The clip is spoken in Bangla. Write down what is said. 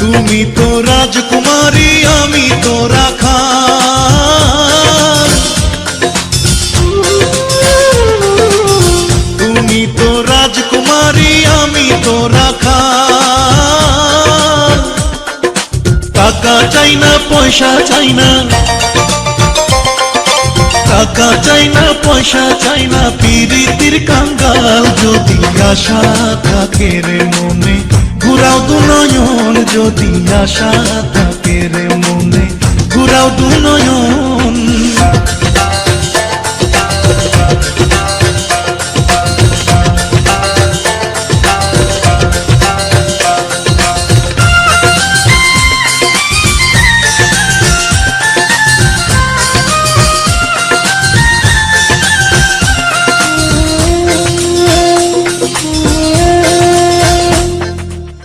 তুমি তো রাজকুমারী আমি তো রাখাল, তুমি তো রাজকুমারী আমি তো রাখাল। টাকা চাই না পয়সা চাই না, টাকা চাই না পয়সা চাই না, পিরিতির কাঙ্গাল। যদি আশা থাকে রে মনে ঘুরাও দু নয়ন, যদি আশা থাকে রে মনে ঘুরাও দু নয়ন।